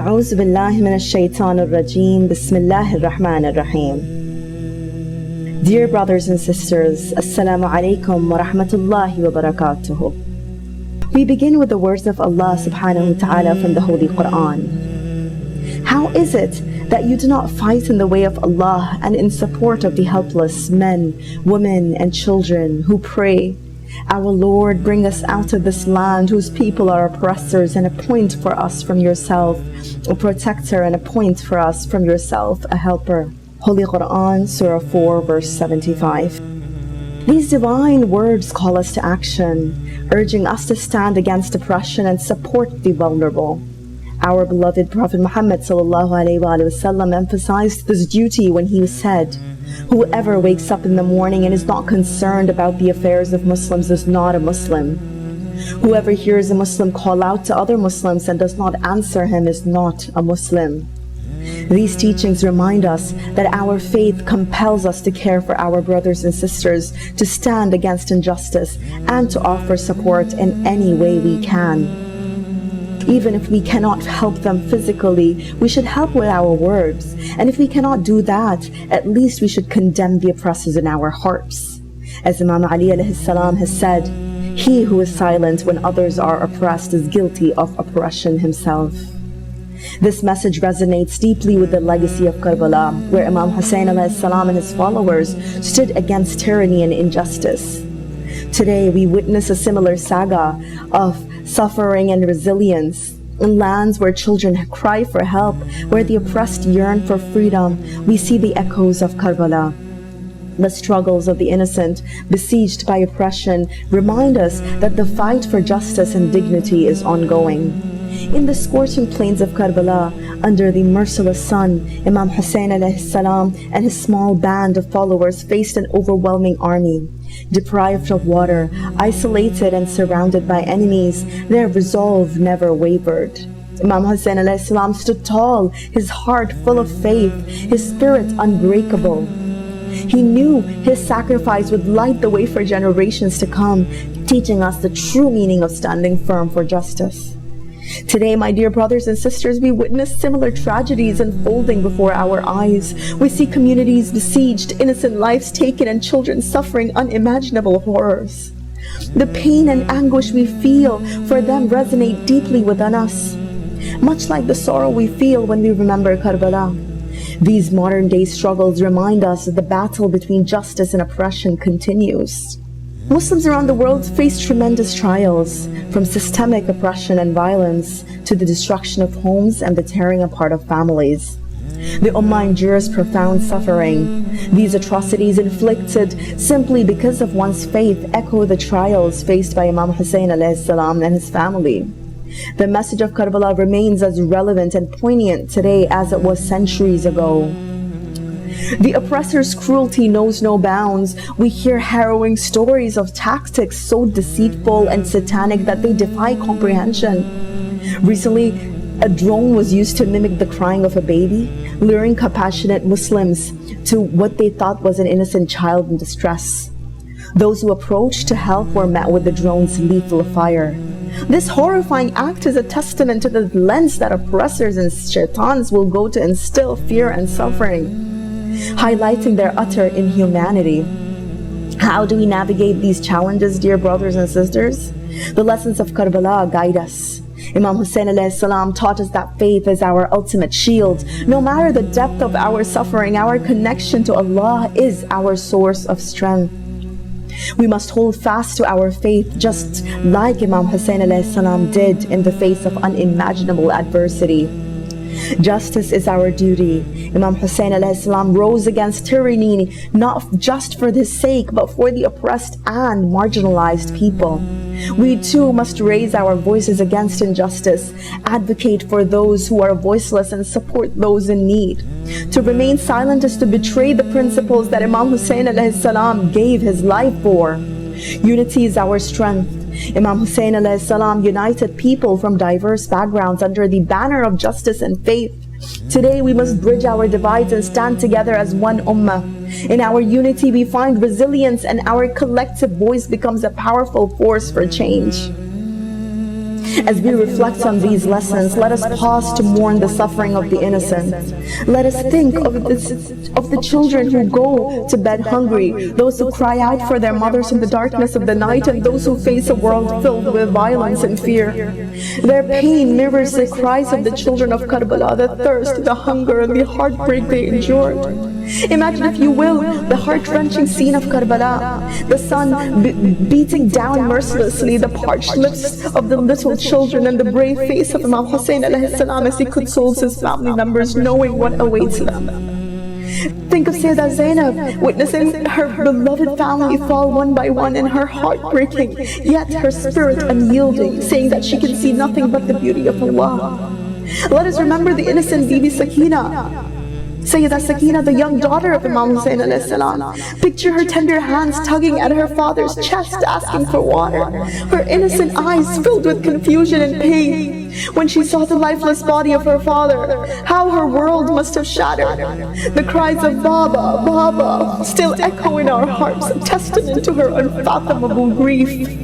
أعوذ بالله من الشيطان الرجيم بسم الله الرحمن الرحيم. Dear brothers and sisters, Assalamu alaikum wa rahmatullahi wa barakatuhu. We begin with the words of Allah subhanahu wa ta'ala from the Holy Quran. How is it that you do not fight in the way of Allah and in support of the helpless men, women and children who pray, Our Lord, bring us out of this land whose people are oppressors, and appoint for us from yourself a protector, and appoint for us from yourself a helper. Holy Quran, Surah 4, verse 75. These divine words call us to action, urging us to stand against oppression and support the vulnerable. Our beloved Prophet Muhammad ﷺ emphasized this duty when he said, Whoever wakes up in the morning and is not concerned about the affairs of Muslims is not a Muslim. Whoever hears a Muslim call out to other Muslims and does not answer him is not a Muslim. These teachings remind us that our faith compels us to care for our brothers and sisters, to stand against injustice, and to offer support in any way we can. Even if we cannot help them physically, we should help with our words. And if we cannot do that, at least we should condemn the oppressors in our hearts. As Imam Ali alayhi salam has said, he who is silent when others are oppressed is guilty of oppression himself. This message resonates deeply with the legacy of Karbala, where Imam Hussein alayhi salam and his followers stood against tyranny and injustice. Today we witness a similar saga of suffering and resilience. In lands where children cry for help, where the oppressed yearn for freedom, we see the echoes of Karbala. The struggles of the innocent, besieged by oppression, remind us that the fight for justice and dignity is ongoing. In the scorching plains of Karbala, under the merciless sun, Imam Hussein alayhi salam and his small band of followers faced an overwhelming army. Deprived of water, isolated and surrounded by enemies, their resolve never wavered. Imam Hussein alayhi salam stood tall, his heart full of faith, his spirit unbreakable. He knew his sacrifice would light the way for generations to come, teaching us the true meaning of standing firm for justice. Today, my dear brothers and sisters, we witness similar tragedies unfolding before our eyes. We see communities besieged, innocent lives taken, and children suffering unimaginable horrors. The pain and anguish we feel for them resonate deeply within us, much like the sorrow we feel when we remember Karbala. These modern-day struggles remind us that the battle between justice and oppression continues. Muslims around the world face tremendous trials, from systemic oppression and violence to the destruction of homes and the tearing apart of families. The Ummah endures profound suffering. These atrocities inflicted simply because of one's faith echo the trials faced by Imam Hussein alayhi salam and his family. The message of Karbala remains as relevant and poignant today as it was centuries ago. The oppressor's cruelty knows no bounds. We hear harrowing stories of tactics so deceitful and satanic that they defy comprehension. Recently, a drone was used to mimic the crying of a baby, luring compassionate Muslims to what they thought was an innocent child in distress. Those who approached to help were met with the drone's lethal fire. This horrifying act is a testament to the lengths that oppressors and shaitans will go to instill fear and suffering, highlighting their utter inhumanity. How do we navigate these challenges, dear brothers and sisters? The lessons of Karbala guide us. Imam Hussein alayhi salam taught us that faith is our ultimate shield. No matter the depth of our suffering, our connection to Allah is our source of strength. We must hold fast to our faith just like Imam Hussein alayhi salam did in the face of unimaginable adversity. Justice is our duty. Imam Hussein alayhi salam rose against tyranny, not just for his sake, but for the oppressed and marginalized people. We too must raise our voices against injustice, advocate for those who are voiceless, and support those in need. To remain silent is to betray the principles that Imam Hussein alayhi salam gave his life for. Unity is our strength. Imam Hussein alayhi salam united people from diverse backgrounds under the banner of justice and faith. Today we must bridge our divides and stand together as one ummah. In our unity we find resilience, and our collective voice becomes a powerful force for change. As we reflect on these lessons, let us pause to mourn the suffering of the innocent. Let us think of the children who go to bed hungry, those who cry out for their mothers in the darkness of the night, and those who face a world filled with violence and fear. Their pain mirrors the cries of the children of Karbala, the thirst, the hunger, and the heartbreak they endured. Imagine, if you will, the heart-wrenching scene of Karbala, the sun beating down mercilessly the parched lips of the little children and the brave face of Imam Hussein alayhi salam as he consoles his family members, knowing what awaits them. Think of Sayyidah Zainab, witnessing her beloved family fall one by one, and her heart breaking, yet her spirit unyielding, saying that she can see nothing but the beauty of Allah. Let us remember the innocent Bibi Sakina, Sayyidah Sakina, the young daughter of Imam Hussein alayhi salam. Picture her tender hands tugging at her father's chest, asking for water, her innocent eyes filled with confusion and pain when she saw the lifeless body of her father. How her world must have shattered. The cries of Baba, Baba still echo in our hearts, a testament to her unfathomable grief.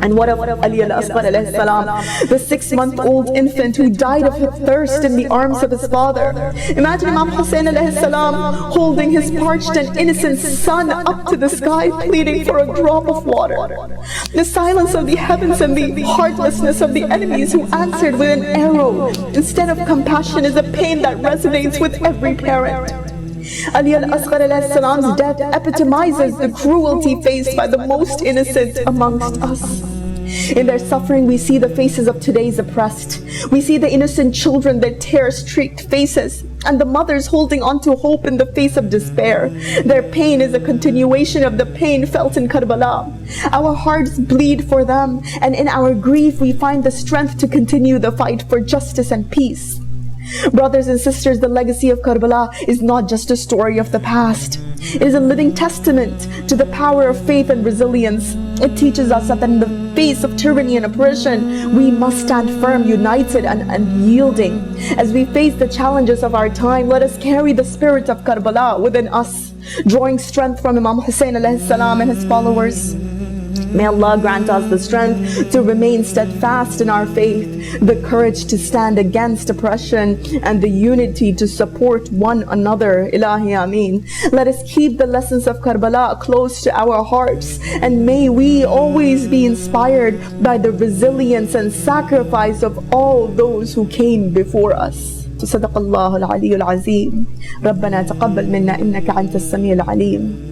And what of Ali al-Asghar alayhi salam, the 6-month-old infant who died of thirst in the arms of his father? Imagine Imam Hussein alayhi salam holding his parched and innocent son up to the sky, pleading for a drop of water. The silence of the heavens and the heartlessness of the enemies who answered with an arrow instead of compassion is a pain that resonates with every parent. Ali al-Asghar alayhi salam's death epitomizes the cruelty faced by the most innocent amongst us. In their suffering, we see the faces of today's oppressed. We see the innocent children, their tear-streaked faces, and the mothers holding on to hope in the face of despair. Their pain is a continuation of the pain felt in Karbala. Our hearts bleed for them, and in our grief, we find the strength to continue the fight for justice and peace. Brothers and sisters, the legacy of Karbala is not just a story of the past. It is a living testament to the power of faith and resilience. It teaches us that in the face of tyranny and oppression, we must stand firm, united and unyielding. As we face the challenges of our time, let us carry the spirit of Karbala within us, drawing strength from Imam Hussein alayhi salam and his followers. May Allah grant us the strength to remain steadfast in our faith, the courage to stand against oppression, and the unity to support one another. Ilahi Ameen. Let us keep the lessons of Karbala close to our hearts, and may we always be inspired by the resilience and sacrifice of all those who came before us. صدق الله العلي العظيم. ربنا تقبل منا إنك أنت السميع العليم.